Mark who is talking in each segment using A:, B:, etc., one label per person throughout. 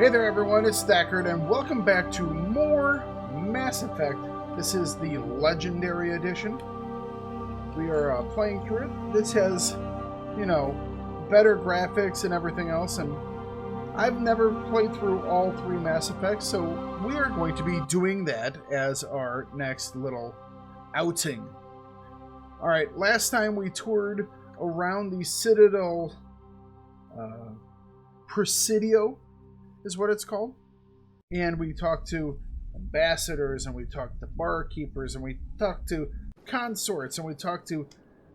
A: Hey there everyone, it's Thakard, and welcome back to more Mass Effect. This is the Legendary Edition. We are playing through it. This has, better graphics and everything else, and I've never played through all three Mass Effects, so we are going to be doing that as our next little outing. Alright, last time we toured around the Citadel Presidio, is what it's called. And we talked to ambassadors, and we talked to barkeepers, and we talked to consorts, and we talked to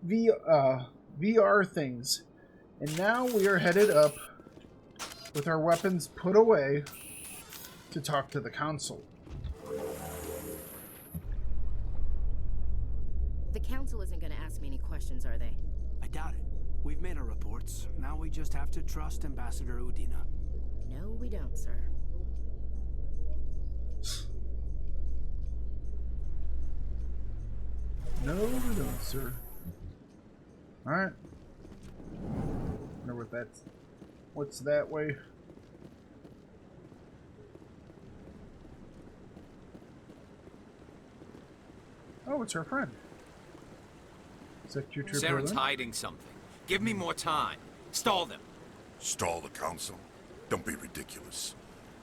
A: VR things. And now we are headed up with our weapons put away to talk to the council.
B: The council isn't going to ask me any questions, are they?
C: I doubt it. We've made our reports. Now we just have to trust Ambassador Udina.
B: No, we don't, sir.
A: No, we don't, sir. Alright. Wonder what that's... What's that way? Oh, it's our friend. Is that your trooper?
D: Saren's hiding something. Give me more time. Stall them.
E: Stall the council? Don't be ridiculous.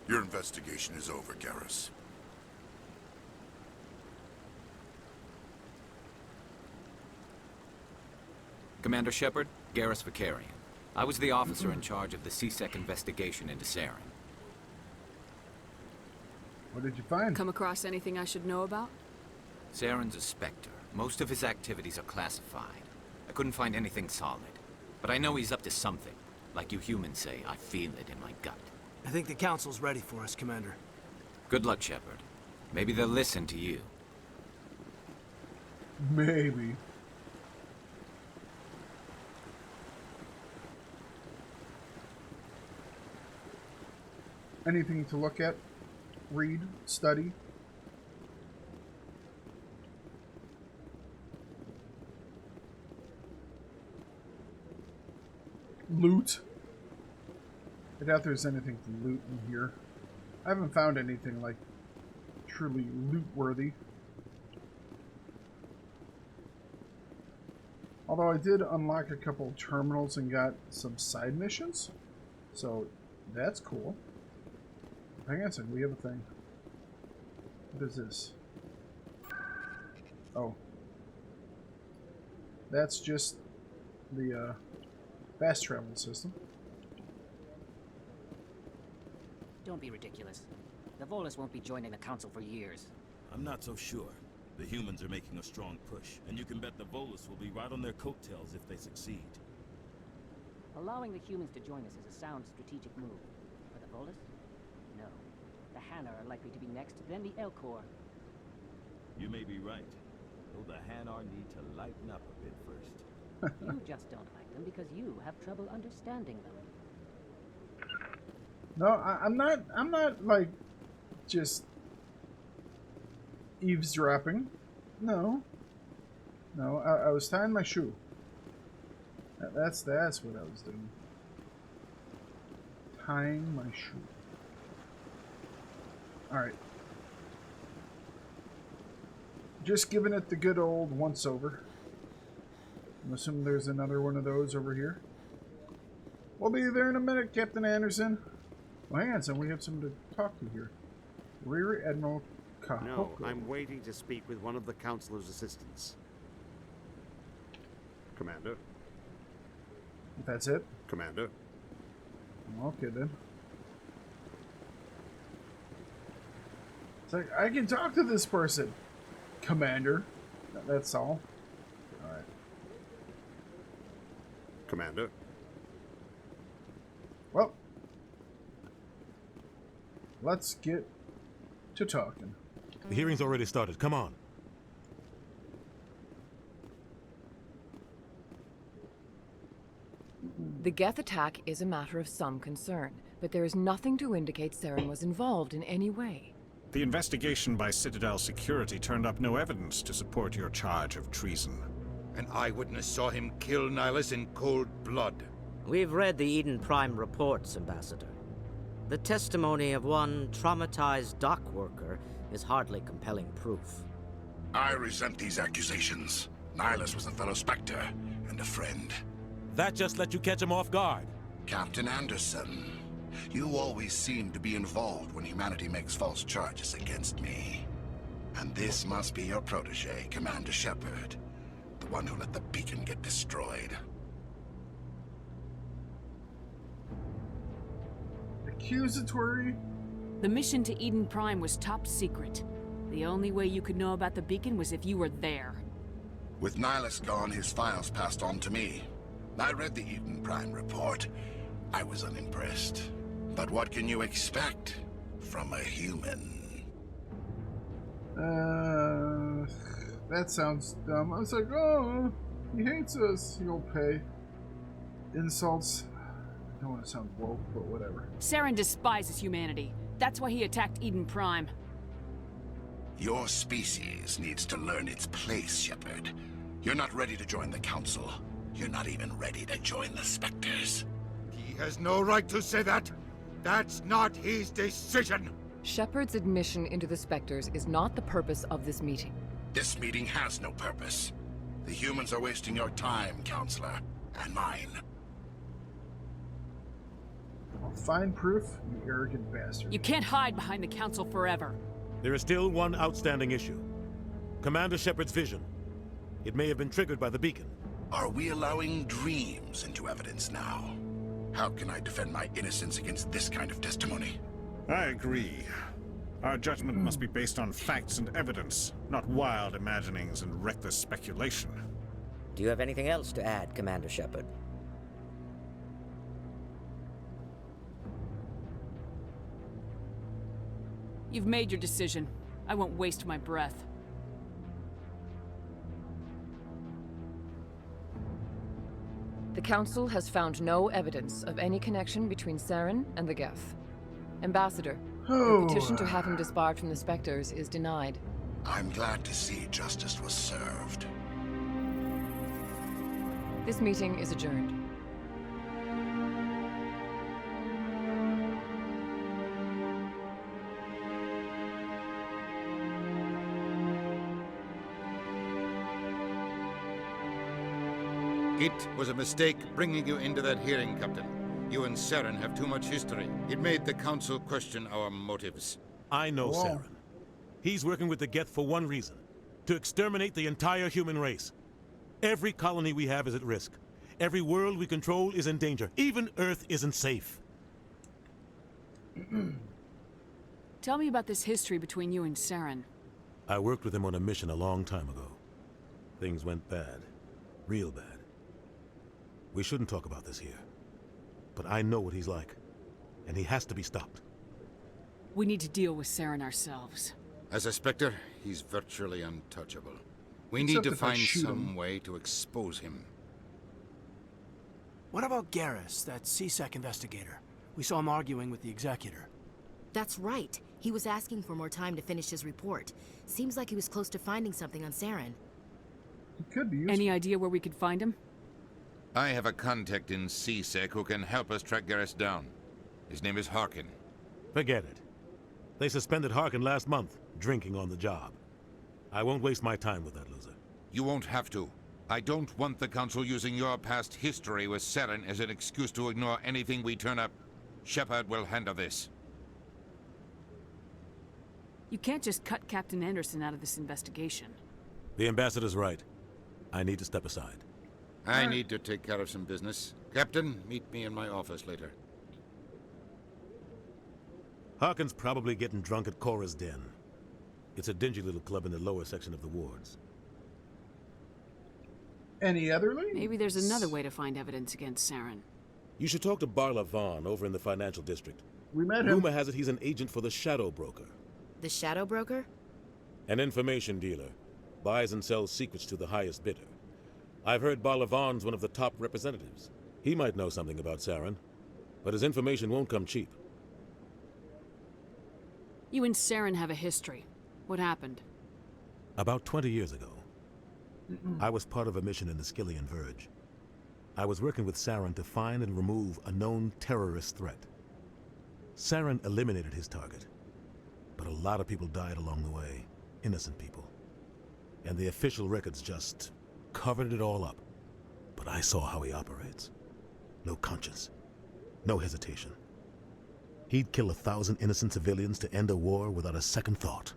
E: Your investigation is over, Garrus.
D: Commander Shepard, Garrus Vakarian. I was the officer in charge of the CSEC investigation into Saren.
A: What did you find?
F: Come across anything I should know about?
D: Saren's a Spectre. Most of his activities are classified. I couldn't find anything solid. But I know he's up to something. Like you humans say, I feel it in my gut.
C: I think the council's ready for us, Commander.
D: Good luck, Shepard. Maybe they'll listen to you.
A: Maybe. Anything to look at? Read? Study? Loot? I doubt there's anything to loot in here. I haven't found anything like truly loot-worthy. Although I did unlock a couple terminals and got some side missions, so that's cool. Hang on a second, we have a thing. What is this? Oh. That's just the fast travel system.
G: Don't be ridiculous. The Volus won't be joining the council for years.
H: I'm not so sure. The humans are making a strong push, and you can bet the Volus will be right on their coattails if they succeed.
G: Allowing the humans to join us is a sound strategic move. For the Volus? No. The Hanar are likely to be next, then the Elcor.
H: You may be right. Though the Hanar need to lighten up a bit first.
G: You just don't like them because you have trouble understanding them.
A: No, I'm not like just eavesdropping. No, I was tying my shoe. That's what I was doing. Tying my shoe. All right. Just giving it the good old once over. I'm assuming there's another one of those over here. We'll be there in a minute, Captain Anderson. Well, hang on, so we have someone to talk to here. Rear Admiral Kahoko.
I: No, I'm waiting to speak with one of the Councilor's assistants. Commander?
A: That's it?
I: Commander?
A: Okay, then. It's like, I can talk to this person, Commander. That's all. Alright.
I: Commander?
A: Well, let's get to talking.
J: The hearing's already started. Come on.
F: The Geth attack is a matter of some concern, but there is nothing to indicate Saren was involved in any way.
K: The investigation by Citadel security turned up no evidence to support your charge of treason.
E: An eyewitness saw him kill Nihilus in cold blood.
L: We've read the Eden Prime reports, Ambassador. The testimony of one traumatized dock worker is hardly compelling proof.
E: I resent these accusations. Nihilus was a fellow Spectre and a friend.
J: That just let you catch him off guard.
E: Captain Anderson, you always seem to be involved when humanity makes false charges against me. And this must be your protege, Commander Shepard, the one who let the beacon get destroyed.
A: Accusatory?
M: The mission to Eden Prime was top secret. The only way you could know about the beacon was if you were there.
E: With Nihilus gone, his files passed on to me. I read the Eden Prime report. I was unimpressed. But what can you expect from a human?
A: That sounds dumb. I was like, oh, he hates us. He'll pay. Insults. I don't want to sound woke, but whatever.
M: Saren despises humanity. That's why he attacked Eden Prime.
E: Your species needs to learn its place, Shepard. You're not ready to join the Council. You're not even ready to join the Spectres.
N: He has no right to say that. That's not his decision.
F: Shepard's admission into the Spectres is not the purpose of this meeting.
E: This meeting has no purpose. The humans are wasting your time, Counselor, and mine.
A: I'll find proof, you arrogant bastard.
M: You can't hide behind the Council forever.
J: There is still one outstanding issue. Commander Shepard's vision. It may have been triggered by the beacon.
E: Are we allowing dreams into evidence now? How can I defend my innocence against this kind of testimony?
K: I agree. Our judgment must be based on facts and evidence, not wild imaginings and reckless speculation.
L: Do you have anything else to add, Commander Shepard?
M: You've made your decision. I won't waste my breath.
F: The Council has found no evidence of any connection between Saren and the Geth. Ambassador, your petition to have him disbarred from the Spectres is denied.
E: I'm glad to see justice was served.
F: This meeting is adjourned.
O: It was a mistake bringing you into that hearing, Captain. You and Saren have too much history. It made the Council question our motives.
J: I know Saren. He's working with the Geth for one reason. To exterminate the entire human race. Every colony we have is at risk. Every world we control is in danger. Even Earth isn't safe.
M: Tell me about this history between you and Saren.
J: I worked with him on a mission a long time ago. Things went bad. Real bad. We shouldn't talk about this here. But I know what he's like. And he has to be stopped.
M: We need to deal with Saren ourselves.
O: As a Spectre, he's virtually untouchable. We need to find some way to expose him.
C: What about Garrus, that CSEC investigator? We saw him arguing with the Executor.
B: That's right. He was asking for more time to finish his report. Seems like he was close to finding something on Saren.
A: He could be useful.
M: Any idea where we could find him?
O: I have a contact in CSEC who can help us track Garrus down. His name is Harkin.
J: Forget it. They suspended Harkin last month, drinking on the job. I won't waste my time with that loser.
O: You won't have to. I don't want the Council using your past history with Saren as an excuse to ignore anything we turn up. Shepard will handle this.
M: You can't just cut Captain Anderson out of this investigation.
J: The Ambassador's right. I need to step aside.
O: I need to take care of some business. Captain, meet me in my office later.
J: Harkin's probably getting drunk at Cora's Den. It's a dingy little club in the lower section of the wards.
A: Any other leads?
M: Maybe there's another way to find evidence against Saren.
J: You should talk to Barla Vaughn over in the financial district.
A: We met him.
J: Rumor has it he's an agent for the Shadow Broker.
B: The Shadow Broker?
J: An information dealer. Buys and sells secrets to the highest bidder. I've heard Barla Vaughn's one of the top representatives. He might know something about Saren, but his information won't come cheap.
M: You and Saren have a history. What happened?
J: About 20 years ago, I was part of a mission in the Skillian Verge. I was working with Saren to find and remove a known terrorist threat. Saren eliminated his target, but a lot of people died along the way, innocent people. And the official records just covered it all up. But I saw how he operates. No conscience, no hesitation. He'd kill 1,000 innocent civilians to end a war without a second thought.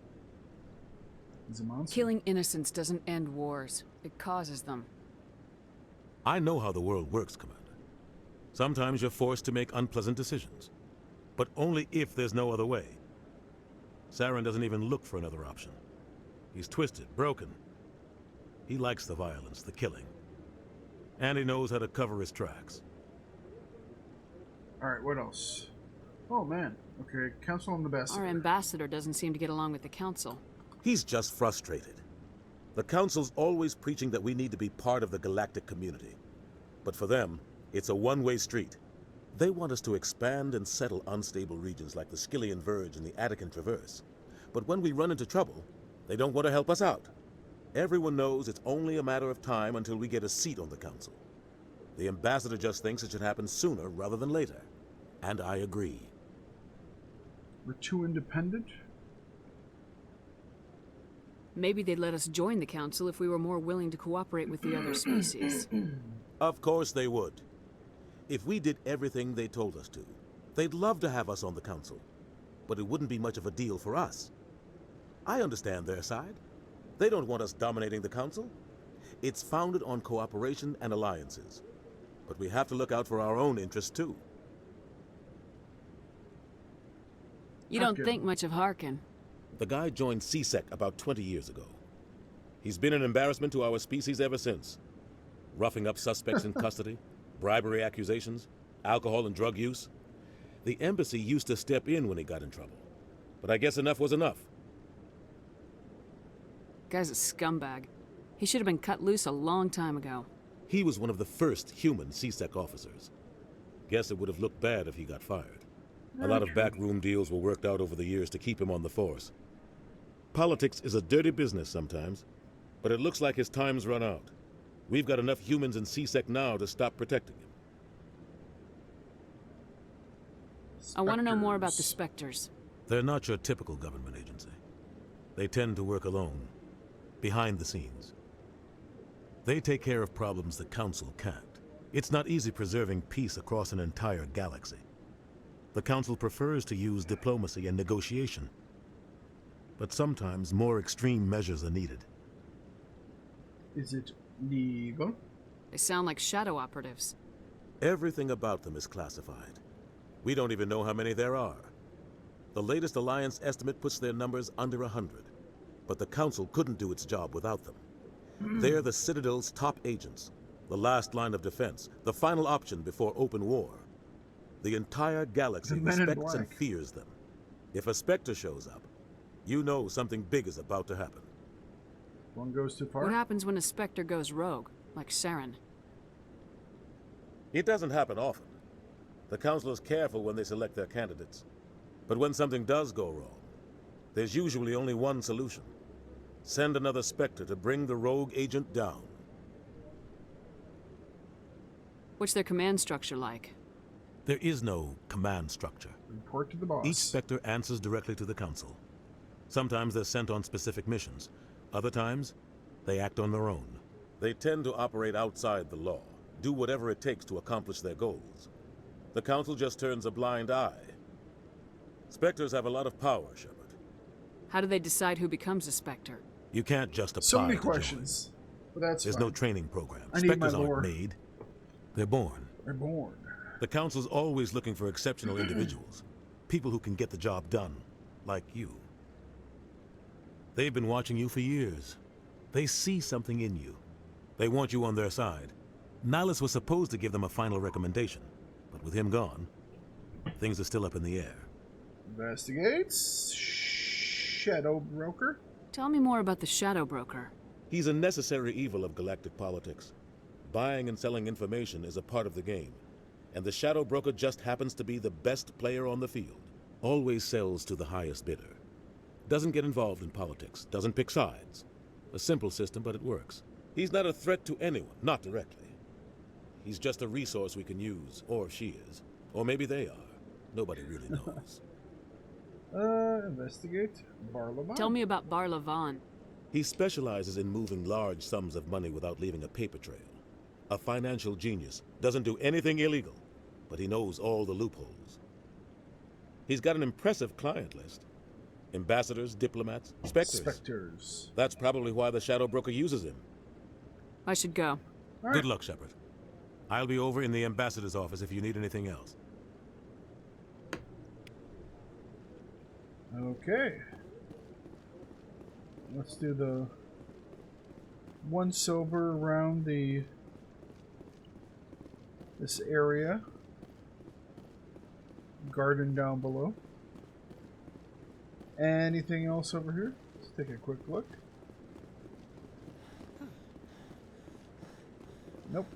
A: He's a monster.
M: Killing innocents doesn't end wars. It causes them.
J: I know how the world works, Commander. Sometimes you're forced to make unpleasant decisions, but only if there's no other way. Saren doesn't even look for another option. He's twisted, broken. He likes the violence, the killing. And he knows how to cover his tracks.
A: Alright, what else? Oh man. Okay, Council and the best.
M: Our ambassador doesn't seem to get along with the Council.
J: He's just frustrated. The Council's always preaching that we need to be part of the galactic community. But for them, it's a one-way street. They want us to expand and settle unstable regions like the Skillian Verge and the Attican Traverse. But when we run into trouble, they don't want to help us out. Everyone knows it's only a matter of time until we get a seat on the Council. The ambassador just thinks it should happen sooner rather than later. And I agree.
A: We're too independent?
M: Maybe they'd let us join the Council if we were more willing to cooperate with the other species.
J: Of course they would. If we did everything they told us to, they'd love to have us on the Council. But it wouldn't be much of a deal for us. I understand their side. They don't want us dominating the Council. It's founded on cooperation and alliances. But we have to look out for our own interests, too.
M: You don't think much of Harkin.
J: The guy joined CSEC about 20 years ago. He's been an embarrassment to our species ever since. Roughing up suspects in custody, bribery accusations, alcohol and drug use. The embassy used to step in when he got in trouble. But I guess enough was enough.
M: Guy's a scumbag. He should have been cut loose a long time ago.
J: He was one of the first human CSEC officers. Guess it would have looked bad if he got fired. A lot of backroom deals were worked out over the years to keep him on the force. Politics is a dirty business sometimes, but it looks like his time's run out. We've got enough humans in CSEC now to stop protecting him.
M: I want to know more about the Spectres.
J: They're not your typical government agency. They tend to work alone, behind the scenes. They take care of problems the Council can't. It's not easy preserving peace across an entire galaxy. The Council prefers to use diplomacy and negotiation. But sometimes more extreme measures are needed.
A: Is it legal?
M: They sound like shadow operatives.
J: Everything about them is classified. We don't even know how many there are. The latest Alliance estimate puts their numbers under 100. But the Council couldn't do its job without them. They're the Citadel's top agents, the last line of defense, the final option before open war. The entire galaxy respects and fears them. If a Spectre shows up, you know something big is about to happen.
A: One goes too far?
M: What happens when a Spectre goes rogue, like Saren?
J: It doesn't happen often. The Council is careful when they select their candidates. But when something does go wrong, there's usually only one solution. Send another Spectre to bring the rogue agent down.
M: What's their command structure like?
J: There is no command structure.
A: Report to the boss.
J: Each Spectre answers directly to the Council. Sometimes they're sent on specific missions. Other times, they act on their own. They tend to operate outside the law, do whatever it takes to accomplish their goals. The Council just turns a blind eye. Spectres have a lot of power, Shepard.
M: How do they decide who becomes a Spectre?
J: You can't just apply.
A: So many
J: to
A: questions. But that's
J: There's
A: fine.
J: no training program.
A: I need my
J: Spectres
A: lore.
J: aren't made. They're born.
A: They're born.
J: The Council's always looking for exceptional individuals. People who can get the job done. Like you. They've been watching you for years. They see something in you. They want you on their side. Nihilus was supposed to give them a final recommendation. But with him gone, things are still up in the air.
A: Investigates. Shadow Broker.
M: Tell me more about the Shadow Broker.
J: He's a necessary evil of galactic politics. Buying and selling information is a part of the game. And the Shadow Broker just happens to be the best player on the field. Always sells to the highest bidder. Doesn't get involved in politics. Doesn't pick sides. A simple system, but it works. He's not a threat to anyone, not directly. He's just a resource we can use, or she is. Or maybe they are. Nobody really knows.
A: Investigate. Barlavan.
M: Tell me about Barlavan.
J: He specializes in moving large sums of money without leaving a paper trail. A financial genius. Doesn't do anything illegal, but he knows all the loopholes. He's got an impressive client list. Ambassadors, diplomats, specters.
A: Specters.
J: That's probably why the Shadow Broker uses him.
M: I should go.
A: Right.
J: Good luck, Shepard. I'll be over in the ambassador's office if you need anything else.
A: Okay. Let's do the once over around this area. Garden down below. Anything else over here? Let's take a quick look. Nope.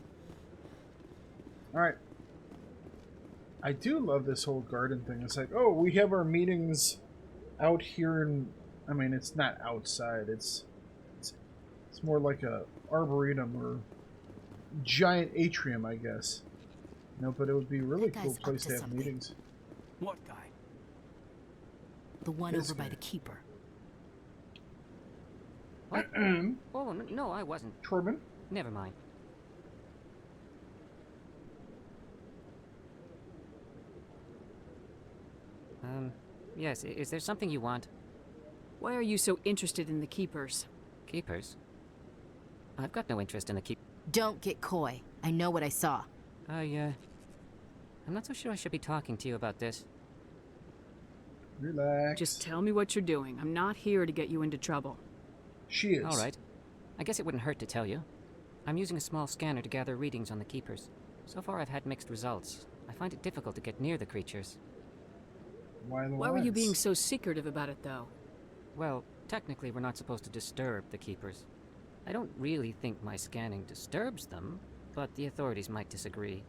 A: Alright. I do love this whole garden thing. It's like, oh, we have our meetings out here in... I mean, it's not outside. It's more like a arboretum or giant atrium, I guess. No, but it would be a really cool place to have meetings.
C: What guy?
B: The one over by the keeper.
G: What? Oh, no, I wasn't.
A: Torben?
G: Never mind. Yes, is there something you want?
M: Why are you so interested in the Keepers?
G: Keepers? I've got no interest in the
B: Don't get coy. I know what I saw.
G: I'm not so sure I should be talking to you about this.
A: Relax.
M: Just tell me what you're doing. I'm not here to get you into trouble.
A: She is.
G: All right. I guess it wouldn't hurt to tell you. I'm using a small scanner to gather readings on the Keepers. So far I've had mixed results. I find it difficult to get near the creatures.
A: Why
M: were you being so secretive about it, though?
G: Well, technically we're not supposed to disturb the Keepers. I don't really think my scanning disturbs them, but the authorities might disagree.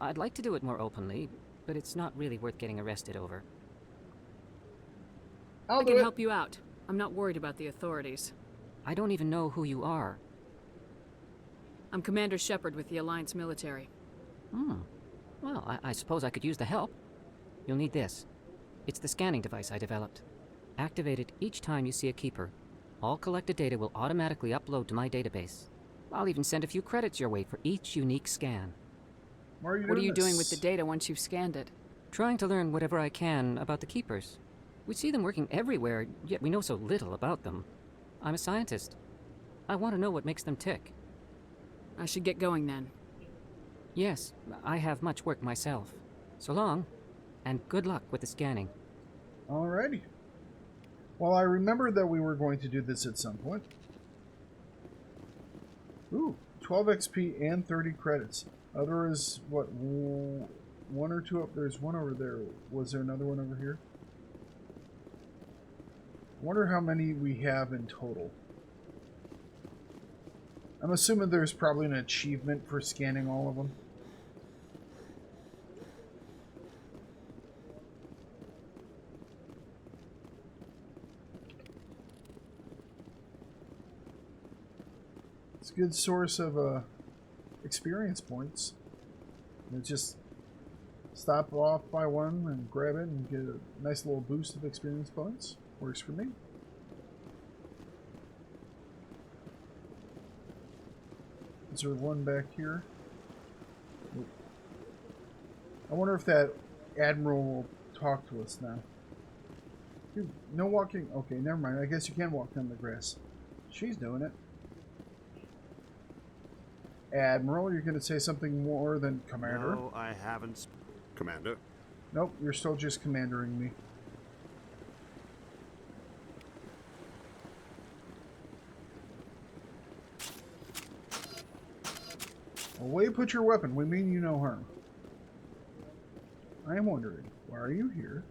G: I'd like to do it more openly, but it's not really worth getting arrested over.
M: I can help you out. I'm not worried about the authorities.
G: I don't even know who you are.
M: I'm Commander Shepard with the Alliance military.
G: Well, I suppose I could use the help. You'll need this. It's the scanning device I developed. Activate it each time you see a Keeper. All collected data will automatically upload to my database. I'll even send a few credits your way for each unique scan.
A: Why are you
M: What are you doing with the data once you've scanned it?
G: Trying to learn whatever I can about the Keepers. We see them working everywhere, yet we know so little about them. I'm a scientist. I want to know what makes them tick.
M: I should get going then.
G: Yes, I have much work myself. So long, and good luck with the scanning.
A: Alrighty. Well, I remember that we were going to do this at some point. Ooh, 12 XP and 30 credits. There is, what, one or two up? There's one over there. Was there another one over here? I wonder how many we have in total. I'm assuming there's probably an achievement for scanning all of them. It's a good source of experience points. Just stop off by one and grab it and get a nice little boost of experience points. Works for me. Is there one back here? Nope. I wonder if that Admiral will talk to us now. Dude, no walking. Okay, never mind. I guess you can walk down the grass. She's doing it. Admiral, you're going to say something more than Commander?
I: No, I haven't. Commander?
A: Nope, you're still just commandering me. Away, put your weapon. We mean you no harm. I am wondering, why are you here?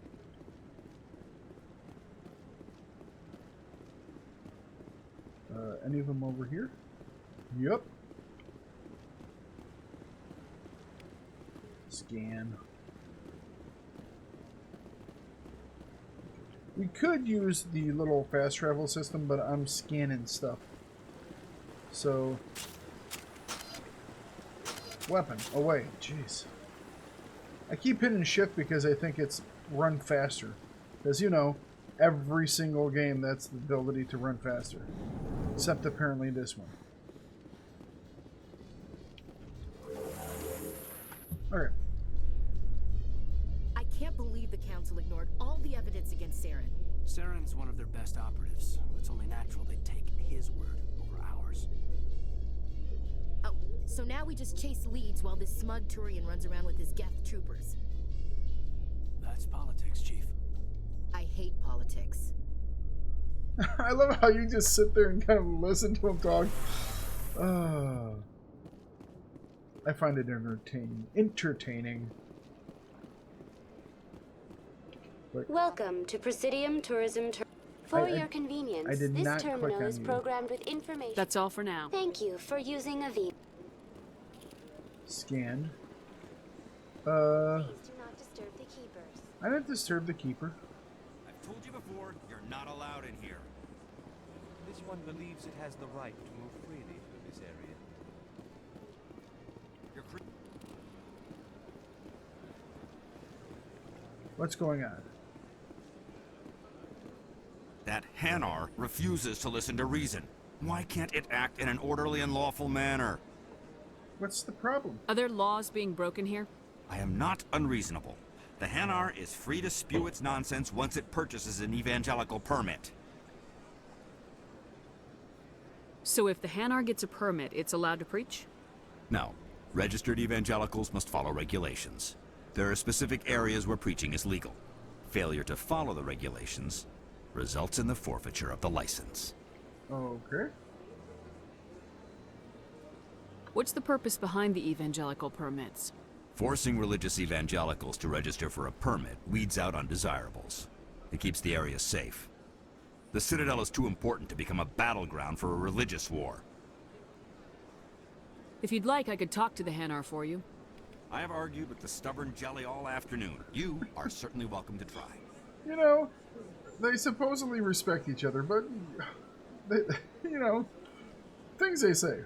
A: Any of them over here? Yep. Scan. We could use the little fast travel system, but I'm scanning stuff. So, weapon away. Jeez. I keep hitting shift because I think it's run faster. Because, you know, every single game that's the ability to run faster. Except apparently this one. Alright.
B: I can't believe the Council ignored all the evidence against Saren.
C: Saren's one of their best operatives. It's only natural they'd take his word over ours.
B: Oh, so now we just chase leads while this smug Turian runs around with his Geth troopers.
C: That's politics, Chief.
B: I hate politics.
A: I love how you just sit there and kind of listen to him talk. I find it entertaining.
P: Welcome to Presidium Tourism. For your convenience, this terminal is programmed with information.
M: That's all for now.
P: Thank you for using a V.
A: Scan.
P: Please do not disturb the keepers.
A: I didn't disturb the keeper.
Q: I've told you before, you're not allowed in here.
R: This one believes it has the right to move freely through this area.
A: What's going on?
Q: That Hanar refuses to listen to reason. Why can't it act in an orderly and lawful manner?
A: What's the problem?
M: Are there laws being broken here?
Q: I am not unreasonable. The Hanar is free to spew its nonsense once it purchases an evangelical permit.
M: So if the Hanar gets a permit, it's allowed to preach?
Q: No. Registered evangelicals must follow regulations. There are specific areas where preaching is legal. Failure to follow the regulations results in the forfeiture of the license.
A: Okay.
M: What's the purpose behind the evangelical permits?
Q: Forcing religious evangelicals to register for a permit weeds out undesirables. It keeps the area safe. The Citadel is too important to become a battleground for a religious war.
M: If you'd like, I could talk to the Hanar for you.
Q: I have argued with the stubborn jelly all afternoon. You are certainly welcome to try.
A: You know, they supposedly respect each other, but, they, you know, things they say.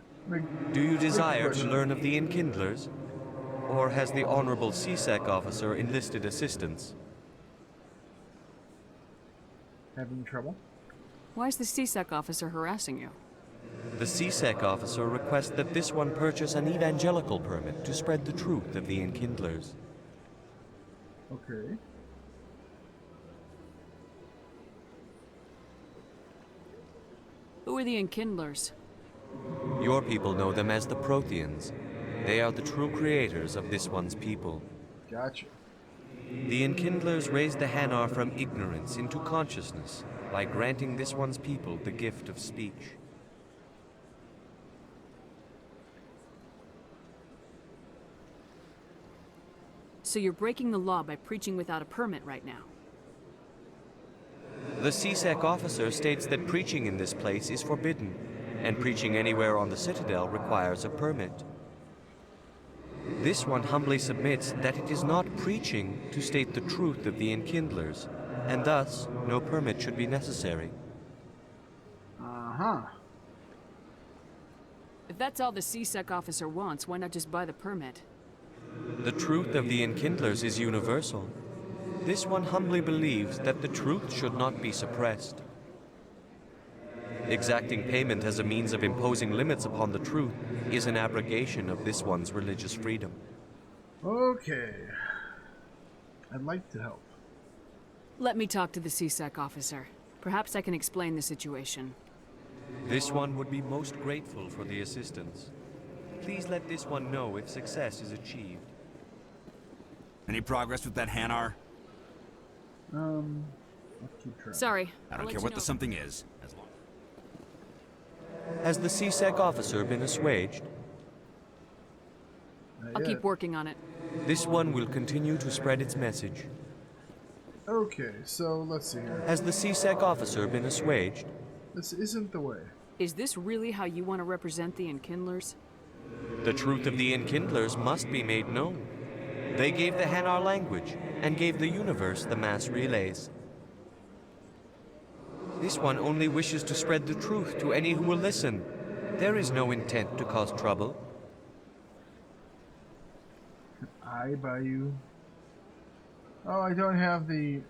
R: Do you desire to learn of the Enkindlers? Or has the Honorable CSEC officer enlisted assistance?
A: Having trouble?
M: Why is the CSEC officer harassing you?
R: The CSEC officer requests that this one purchase an evangelical permit to spread the truth of the Enkindlers.
A: Okay.
M: Who are the Enkindlers?
R: Your people know them as the Protheans. They are the true creators of this one's people.
A: Gotcha.
R: The Enkindlers raised the Hanar from ignorance into consciousness by granting this one's people the gift of speech.
M: So you're breaking the law by preaching without a permit right now?
R: The CSEC officer states that preaching in this place is forbidden, and preaching anywhere on the Citadel requires a permit. This one humbly submits that it is not preaching to state the truth of the Enkindlers, and thus no permit should be necessary.
A: Uh-huh.
M: If that's all the CSEC officer wants, why not just buy the permit?
R: The truth of the Enkindlers is universal. This one humbly believes that the truth should not be suppressed. Exacting payment as a means of imposing limits upon the truth is an abrogation of this one's religious freedom.
A: Okay. I'd like to help.
M: Let me talk to the CSEC officer. Perhaps I can explain the situation.
R: This one would be most grateful for the assistance. Please let this one know if success is achieved.
Q: Any progress with that Hanar?
A: Let's keep trying.
M: Sorry.
Q: I don't care what the something is, as long.
R: Has the CSEC officer been assuaged?
M: I'll keep working on it.
R: This one will continue to spread its message.
A: Okay, so let's see here.
R: Has the CSEC officer been assuaged?
A: This isn't the way.
M: Is this really how you want to represent the Enkindlers?
R: The truth of the Enkindlers must be made known. They gave the Hanar language, and gave the universe the mass relays. This one only wishes to spread the truth to any who will listen. There is no intent to cause trouble.
A: I buy you Oh, I don't have the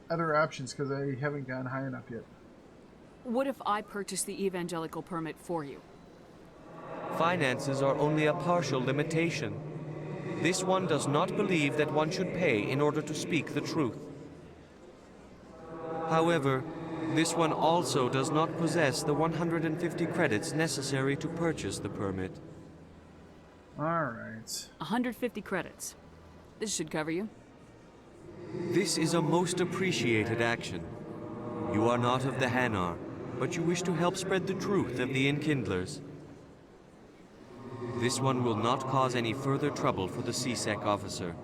A: other options because I haven't gone high enough yet.
M: What if I purchase the evangelical permit for you?
R: Finances are only a partial limitation. This one does not believe that one should pay in order to speak the truth. However, this one also does not possess the 150 credits necessary to purchase the permit.
A: Alright.
M: 150 credits. This should cover you.
R: This is a most appreciated action. You are not of the Hanar, but you wish to help spread the truth of the Enkindlers. This one will not cause any further trouble for the CSEC officer.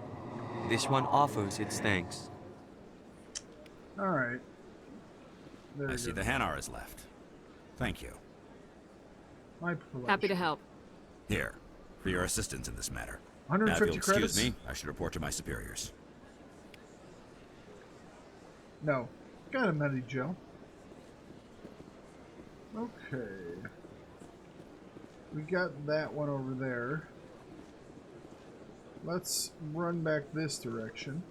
R: This one offers its thanks.
A: Alright.
Q: I see the Hanar is left. Thank you.
A: My pleasure.
M: Happy to help.
Q: Here, for your assistance in this matter.
A: 150
Q: now, if you'll
A: credits?
Q: excuse me, I should report to my superiors.
A: No. Got him, Eddie Joe. Okay. We got that one over there. Let's run back this direction.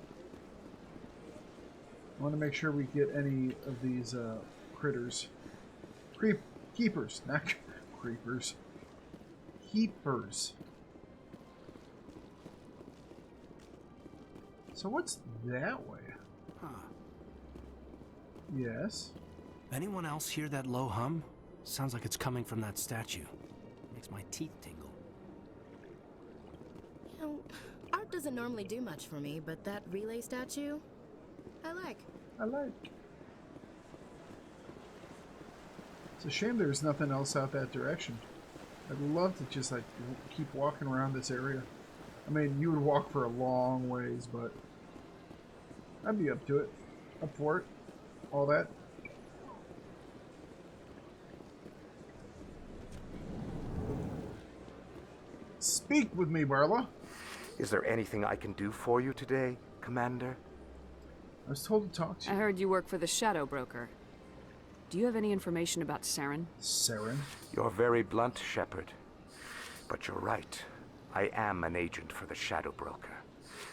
A: I want to make sure we get any of these critters. Keepers, not creepers. Keepers. So what's that way?
C: Huh.
A: Yes.
C: Anyone else hear that low hum? Sounds like it's coming from that statue. Makes my teeth tingle.
B: You know, art doesn't normally do much for me, but that relay statue, I like.
A: It's a shame there's nothing else out that direction. I'd love to just like keep walking around this area. I mean, you would walk for a long ways, but I'd be up to it. Up for it. All that. Speak with me, Barla.
S: Is there anything I can do for you today, Commander?
A: I was told to talk to you.
M: I heard you work for the Shadow Broker. Do you have any information about Saren?
A: Saren?
S: You're very blunt, Shepard. But you're right. I am an agent for the Shadow Broker.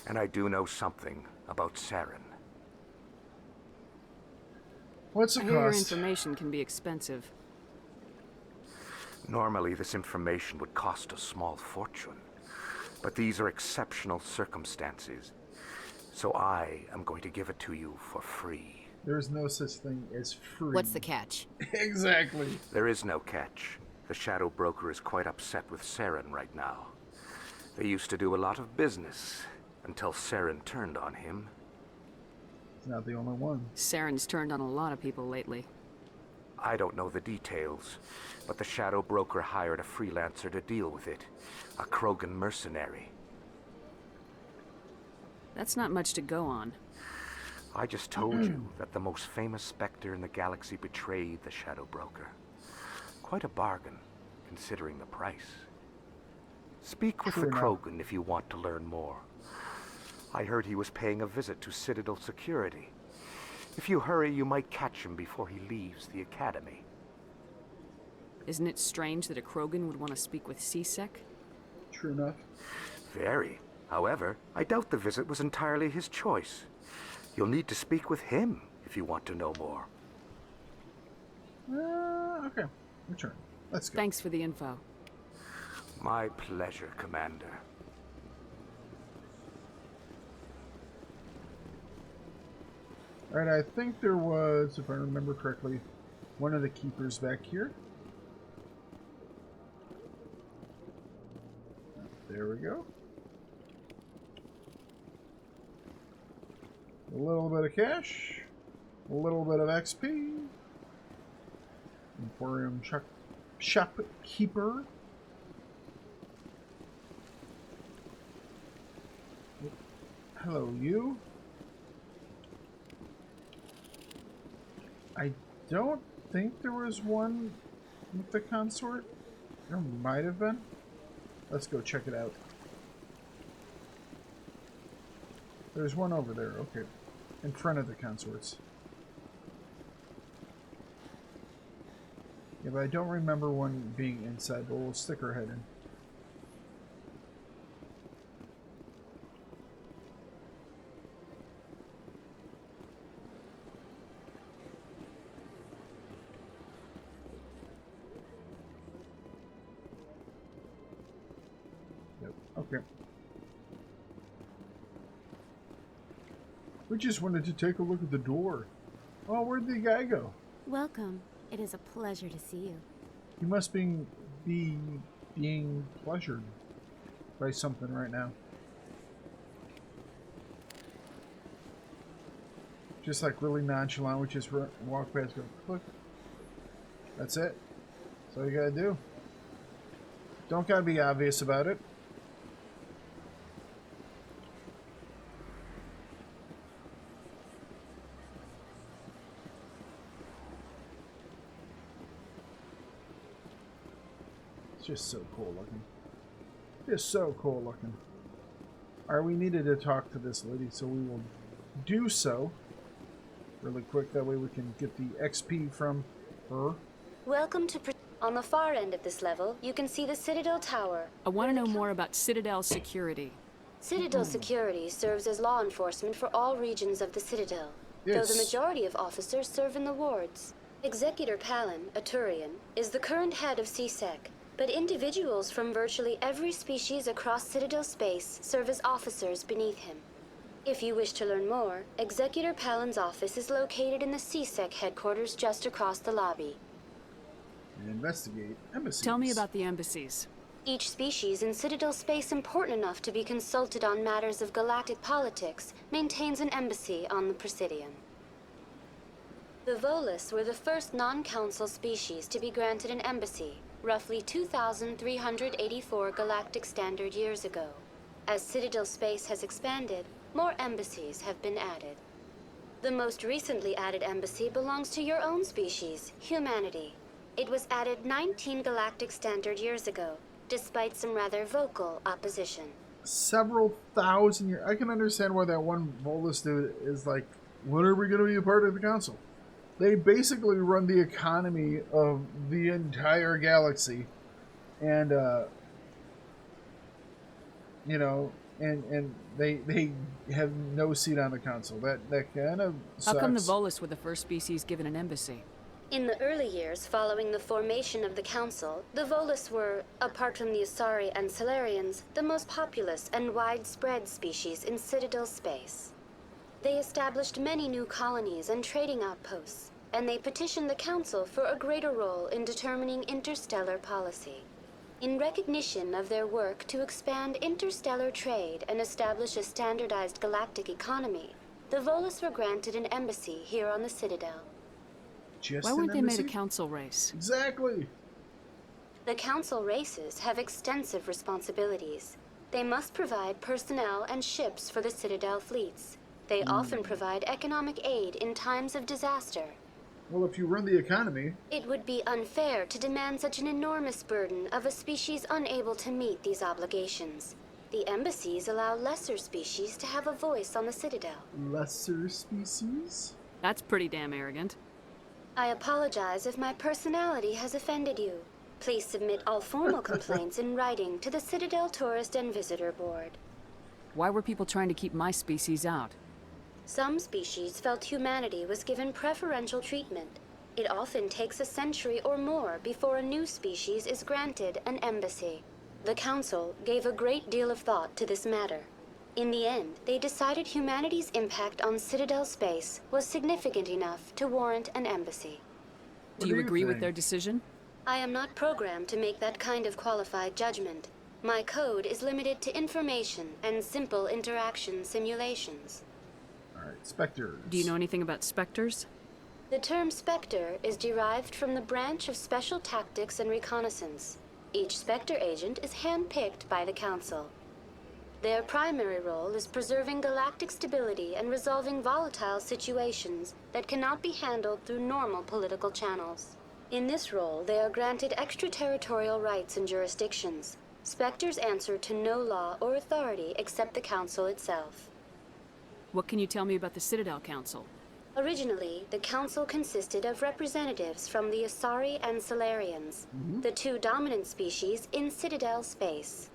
S: And I do know something about Saren.
A: What's it
M: I hear your
A: cost?
M: information can be expensive.
S: Normally, this information would cost a small fortune. But these are exceptional circumstances. So I am going to give it to you for free.
A: There's no such thing as free.
B: What's the catch?
A: Exactly.
S: There is no catch. The Shadow Broker is quite upset with Saren right now. They used to do a lot of business until Saren turned on him.
A: He's not the only one.
M: Saren's turned on a lot of people lately.
S: I don't know the details, but the Shadow Broker hired a freelancer to deal with it. A Krogan mercenary.
M: That's not much to go on.
S: I just told you that the most famous Spectre in the galaxy betrayed the Shadow Broker. Quite a bargain, considering the price. Speak with the Krogan if you want to learn more. I heard he was paying a visit to Citadel security. If you hurry, you might catch him before he leaves the Academy.
M: Isn't it strange that a Krogan would want to speak with CSEC?
A: True enough.
S: Very. However, I doubt the visit was entirely his choice. You'll need to speak with him if you want to know more.
A: Okay. Return. Let's go.
M: Thanks for the info.
S: My pleasure, Commander.
A: Alright, I think there was, if I remember correctly, one of the keepers back here. There we go. A little bit of cash, a little bit of XP. Emporium shopkeeper. Hello, you. I don't think there was one with the consort. There might have been. Let's go check it out. There's one over there, okay. In front of the consorts. Yeah, but I don't remember one being inside, but we'll stick our head in. Okay. We just wanted to take a look at the door. Oh, where'd the guy go?
T: Welcome. It is a pleasure to see you.
A: He must be being pleasured by something right now. Just like really nonchalant, we just walk past, go, look. That's it. That's all you gotta do. Don't gotta be obvious about it. It's just so cool looking. Just so cool looking. Alright, we needed to talk to this lady, so we will do so really quick. That way we can get the XP from her.
P: Welcome to... On the far end of this level, you can see the Citadel Tower.
M: I want to know more about Citadel security.
P: Citadel security serves as law enforcement for all regions of the Citadel, though the majority of officers serve in the wards. Executor Palin, a Turian, is the current head of CSEC, but individuals from virtually every species across Citadel space serve as officers beneath him. If you wish to learn more, Executor Palin's office is located in the CSEC headquarters just across the lobby.
A: And investigate embassies.
M: Tell me about the embassies.
P: Each species in Citadel space important enough to be consulted on matters of galactic politics maintains an embassy on the Presidium. The Volus were the first non-council species to be granted an embassy, roughly 2,384 galactic standard years ago. As Citadel space has expanded, more embassies have been added. The most recently added embassy belongs to your own species, humanity. It was added 19 galactic standard years ago, despite some rather vocal opposition.
A: Several thousand years. I can understand why that one Volus dude is like, when are we going to be a part of the council? They basically run the economy of the entire galaxy. And, you know, and they have no seat on the council. That kind of sucks.
M: How come the Volus were the first species given an embassy?
P: In the early years following the formation of the Council, the Volus were, apart from the Asari and Salarians, the most populous and widespread species in Citadel space. They established many new colonies and trading outposts, and they petitioned the Council for a greater role in determining interstellar policy. In recognition of their work to expand interstellar trade and establish a standardized galactic economy, the Volus were granted an embassy here on the Citadel.
M: Why weren't they made a council race?
A: Exactly.
P: The council races have extensive responsibilities. They must provide personnel and ships for the Citadel fleets. They often provide economic aid in times of disaster.
A: Well, if you run the economy...
P: It would be unfair to demand such an enormous burden of a species unable to meet these obligations. The embassies allow lesser species to have a voice on the Citadel.
A: Lesser species?
M: That's pretty damn arrogant.
P: I apologize if my personality has offended you. Please submit all formal complaints in writing to the Citadel Tourist and Visitor Board.
M: Why were people trying to keep my species out?
P: Some species felt humanity was given preferential treatment. It often takes a century or more before a new species is granted an embassy. The Council gave a great deal of thought to this matter. In the end, they decided humanity's impact on Citadel space was significant enough to warrant an embassy.
M: Do you agree with their decision?
P: I am not programmed to make that kind of qualified judgment. My code is limited to information and simple interaction simulations.
A: Alright, Spectres.
M: Do you know anything about Spectres?
P: The term Spectre is derived from the branch of Special Tactics and Reconnaissance. Each Spectre agent is handpicked by the Council. Their primary role is preserving galactic stability and resolving volatile situations that cannot be handled through normal political channels. In this role, they are granted extraterritorial rights and jurisdictions. Spectres answer to no law or authority except the Council itself.
M: What can you tell me about the Citadel Council?
P: Originally, the Council consisted of representatives from the Asari and Salarians, the two dominant species in Citadel space.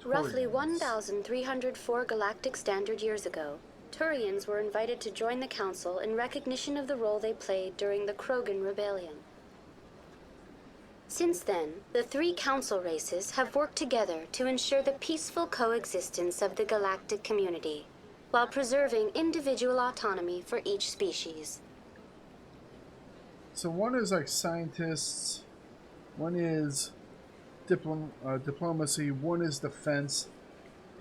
P: Roughly 1,304 galactic standard years ago, Turians were invited to join the Council in recognition of the role they played during the Krogan Rebellion. Since then, the 3 council races have worked together to ensure the peaceful coexistence of the galactic community, while preserving individual autonomy for each species.
A: So one is like scientists, one is diplomacy, one is defense.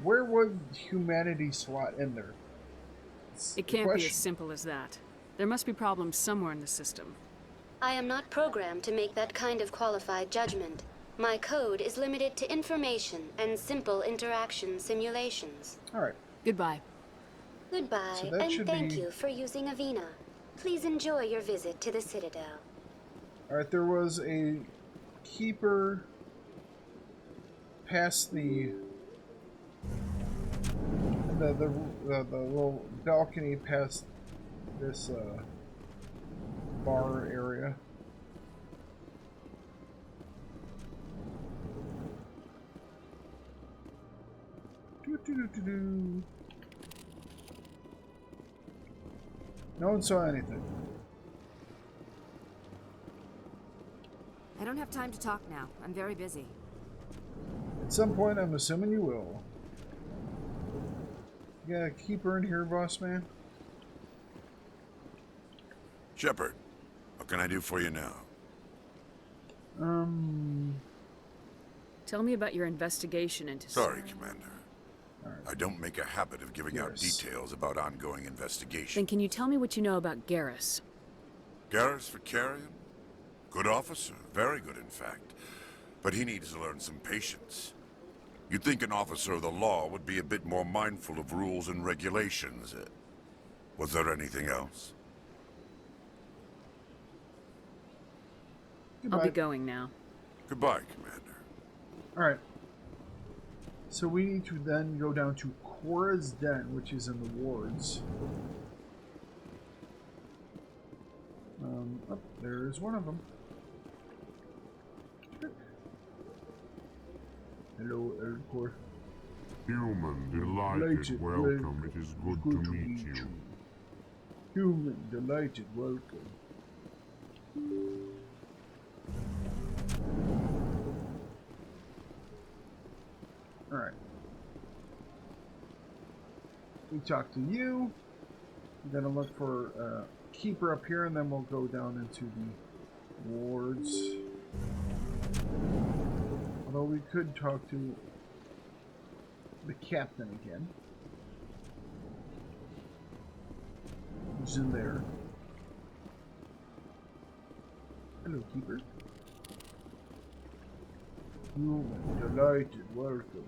A: Where would humanity slot in there?
M: It can't be as simple as that. There must be problems somewhere in the system.
P: I am not programmed to make that kind of qualified judgment. My code is limited to information and simple interaction simulations.
A: Alright.
M: Goodbye.
P: Goodbye,
A: So that
P: and
A: should
P: thank
A: be-
P: you for using Avina. Please enjoy your visit to the Citadel.
A: Alright, there was a keeper past the little balcony past this bar area. Doo-doo-doo-doo-doo. No one saw anything.
B: I don't have time to talk now. I'm very busy.
A: At some point, I'm assuming you will. You got a keeper in here, boss man?
U: Shepard, what can I do for you now?
M: Tell me about your investigation into...
U: Sorry, Commander. I don't make a habit of giving out details about ongoing investigations.
M: Then can you tell me what you know about Garrus?
U: Garrus Vakarian? Good officer, very good in fact. But he needs to learn some patience. You'd think an officer of the law would be a bit more mindful of rules and regulations. Was there anything else?
M: I'll be going now.
U: Goodbye, Commander.
A: Alright. So we need to then go down to Cora's Den, which is in the wards. Oh, there's one of them. Hello, Elcor.
V: Human, delighted, welcome. It is good to meet you.
A: Human, delighted, welcome. Alright. We talk to you. We're gonna look for a keeper up here, and then we'll go down into the wards. Although we could talk to the captain again. Who's in there? Hello, keeper. Human, delighted, welcome.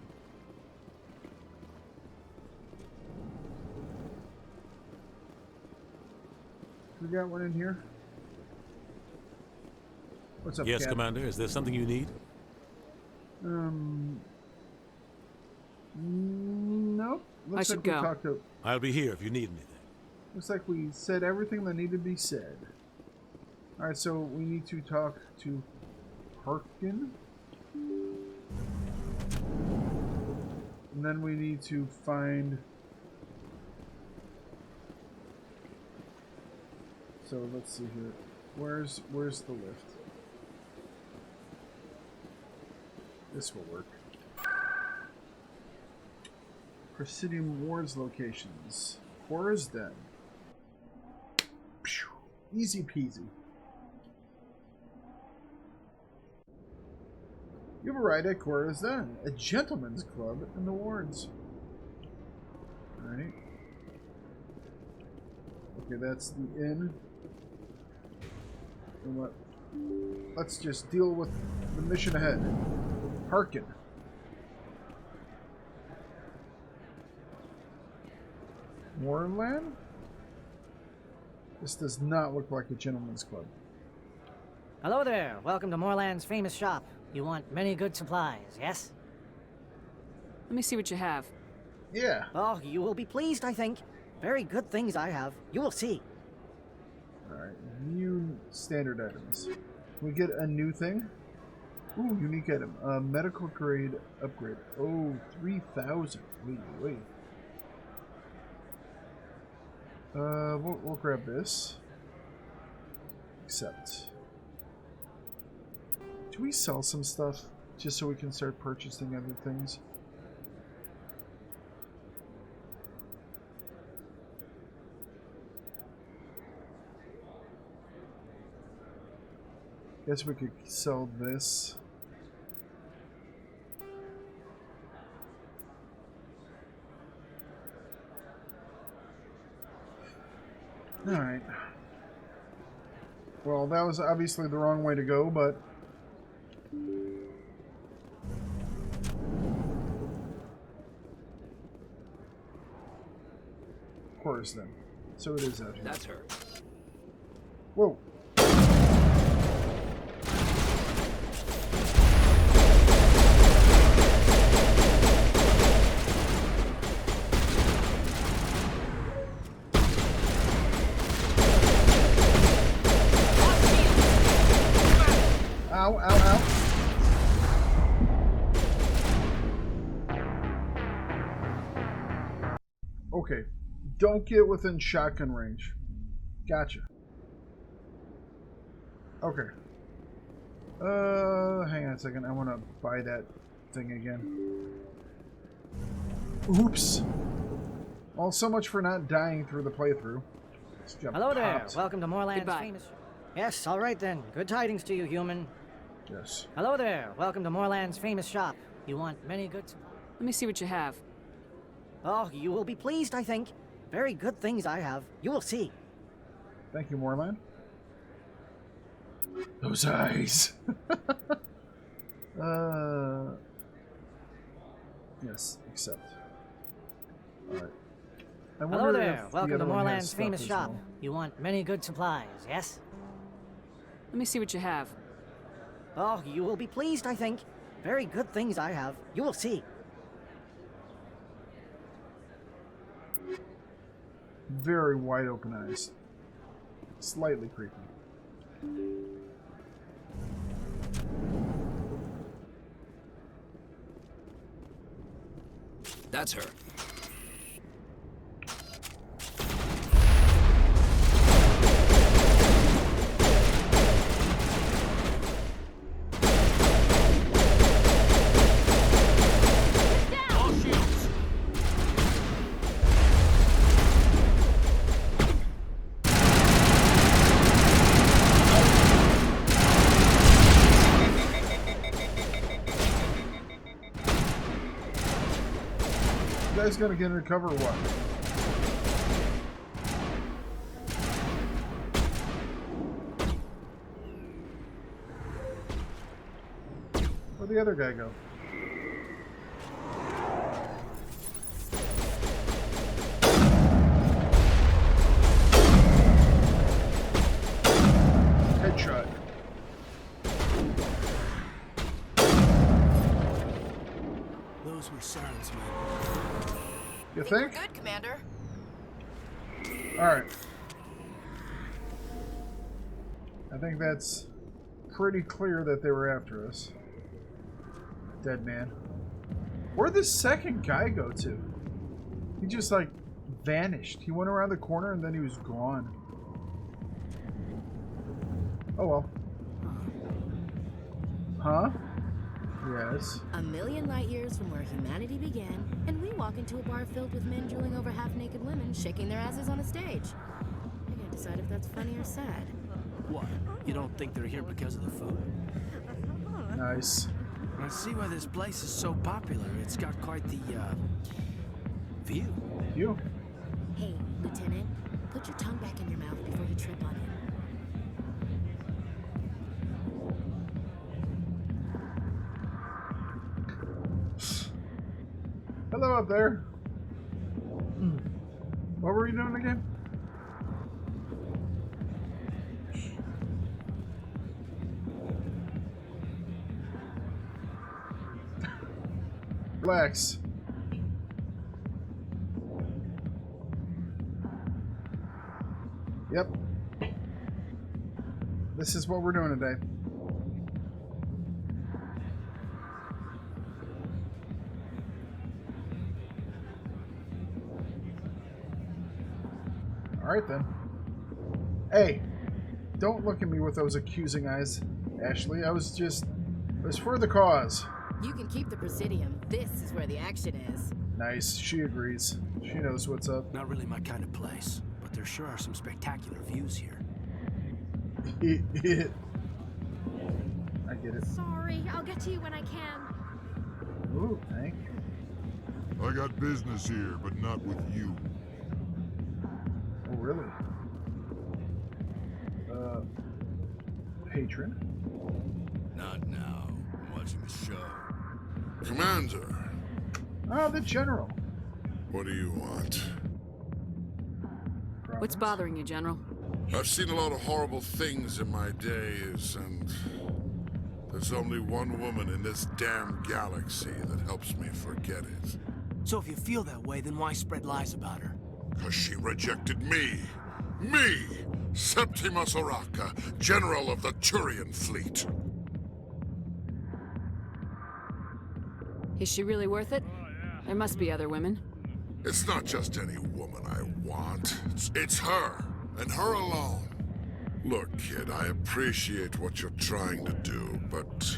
A: We got one in here. What's up,
J: Yes,
A: Cap?
J: Commander. Is there something you need?
A: Nope. Looks like we talked to.
J: I'll be here if you need anything.
A: Looks like we said everything that needed to be said. All right, so we need to talk to Harkin, and then we need to find. So let's see here. Where's the lift? This will work. Presidium Wards locations. Cora's Den. Phew. Easy peasy. You've arrived at Cora's Den, a gentleman's club in the wards. Alright. Okay, that's the inn. And what? Let's just deal with the mission ahead. Harkin. Moorland? This does not look like a gentleman's club.
W: Hello there. Welcome to Moorland's famous shop. You want many good supplies, yes?
M: Let me see what you have.
A: Yeah.
W: Oh, you will be pleased, I think. Very good things I have. You will see.
A: Alright, new standard items. Can we get a new thing? Ooh, unique item. Medical grade upgrade. Oh, 3,000. Wait. We'll grab this. Accept. Should we sell some stuff just so we can start purchasing other things? Guess we could sell this. Alright. Well, that was obviously the wrong way to go, but... Of course, then. So it is out here.
C: That's her.
A: Whoa. Ow, ow, ow. Okay. Don't get within shotgun range. Gotcha. Okay. Hang on a second. I want to buy that thing again. Oops. Well, so much for not dying through the playthrough.
W: Hello there. Welcome to Moorland's famous... Yes, all right then. Good tidings to you, human.
A: Yes.
W: Hello there. Welcome to Moorland's famous shop. You want many good...
M: Let me see what you have.
W: Oh, you will be pleased, I think. Very good things I have. You will see.
A: Thank you, Moorland. Those eyes. Yes, accept. Alright.
W: Hello there. Welcome to Moorland's famous shop. You want many good supplies, yes?
M: Let me see what you have.
W: Oh, you will be pleased, I think. Very good things I have. You will see.
A: Very wide open eyes. Slightly creepy.
C: That's her.
A: You guys gonna get under cover or what? Where'd the other guy go? Headshot.
C: Those were Saren's men.
A: You think?
B: We're good, Commander.
A: Alright. I think that's pretty clear that they were after us. Dead man. Where'd the second guy go to? He just like vanished. He went around the corner and then he was gone. Oh well. Huh? Yes.
B: A million light years from where humanity began, and we walk into a bar filled with men drooling over half-naked women shaking their asses on a stage. I can't decide if that's funny or sad.
C: What? You don't think they're here because of the food?
A: Nice.
C: I see why this place is so popular. It's got quite the, view.
A: View?
B: Hey, Lieutenant, put your tongue back in your mouth before you trip on it.
A: Hello up there. What were you doing again? Relax. Yep. This is what we're doing today. Alright then. Hey, don't look at me with those accusing eyes, Ashley. I was just It's for the cause.
B: You can keep the Presidium. This is where the action is.
A: Nice. She agrees. She knows what's up.
C: Not really my kind of place, but there sure are some spectacular views here.
A: I get it.
T: Sorry, I'll get to you when I can.
A: Ooh, thank you.
V: I got business here, but not with you.
A: Oh, really? Patron?
Q: Not now. I'm watching the show.
U: Commander.
A: Ah, the General.
U: What do you want?
M: What's bothering you, General?
U: I've seen a lot of horrible things in my days, and there's only one woman in this damn galaxy that helps me forget it.
C: So if you feel that way, then why spread lies about her?
U: 'Cause she rejected me! Me! Septimus Oraka, General of the Turian Fleet!
M: Is she really worth it? There must be other women.
U: It's not just any woman I want. It's her, and her alone. Look, kid, I appreciate what you're trying to do, but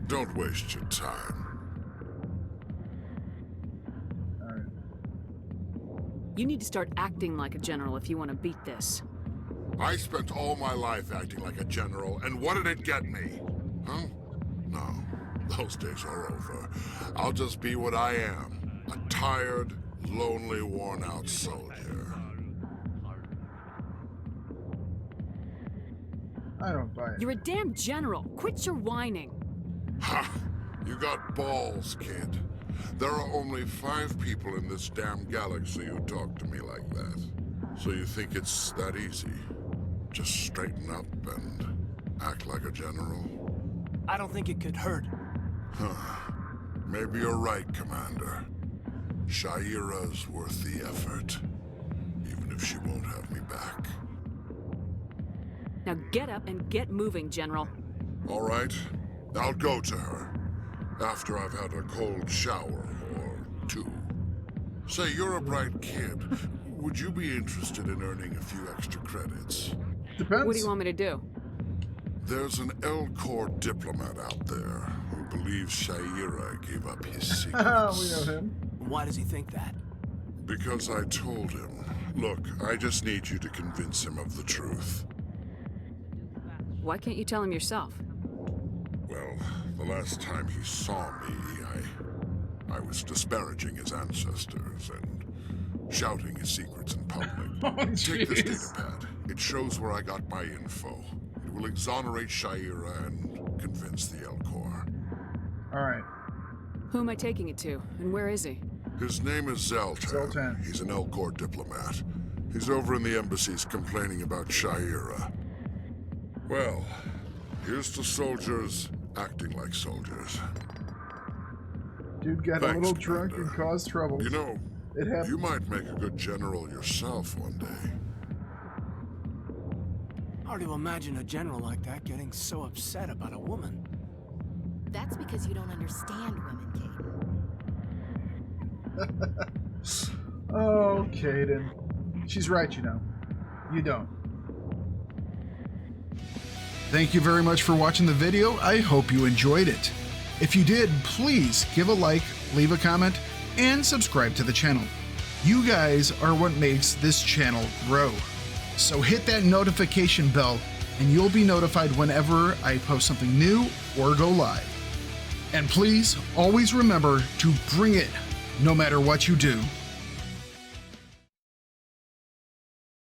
U: don't waste your time.
M: You need to start acting like a general if you want to beat this.
U: I spent all my life acting like a general, and what did it get me? Huh? No, those days are over. I'll just be what I am. A tired, lonely, worn-out soldier.
A: I don't buy it.
M: You're a damn general. Quit your whining.
U: Ha! You got balls, kid. There are only 5 people in this damn galaxy who talk to me like that. So you think it's that easy? Just straighten up and act like a general?
C: I don't think it could hurt.
U: Huh. Maybe you're right, Commander. Shaira's worth the effort, even if she won't have me back.
M: Now get up and get moving, General.
U: All right, I'll go to her. After I've had a cold shower or 2. Say, you're a bright kid. Would you be interested in earning a few extra credits?
A: Depends.
M: What do you want me to do?
U: There's an L-Corps diplomat out there who believes Shaira gave up his secrets.
A: We know him.
C: Why does he think that?
U: Because I told him. Look, I just need you to convince him of the truth.
M: Why can't you tell him yourself?
U: Well, the last time he saw me, I was disparaging his ancestors and shouting his secrets in public. Take this data pad. It shows where I got my info. It will exonerate Shaira and convince the L-Corps.
A: All right.
M: Who am I taking it to, and where is he?
U: His name is Zoltan.
A: Zoltan.
U: He's an L-Corps diplomat. He's over in the embassies complaining about Shaira. Well, here's to soldiers acting like soldiers.
A: Dude got a little drunk and caused trouble.
U: You know,
A: it happened.
U: You might make a good general yourself one day.
C: Hard to imagine a general like that getting so upset about a woman.
B: That's because you don't understand women, Caden.
A: Oh, Caden. She's right, you know. You don't. Thank you very much for watching the video. I hope you enjoyed it. If you did, please give a like, leave a comment, and subscribe to the channel. You guys are what makes this channel grow. So hit that notification bell and you'll be notified whenever I post something new or go live. And please always remember to bring it no matter what you do.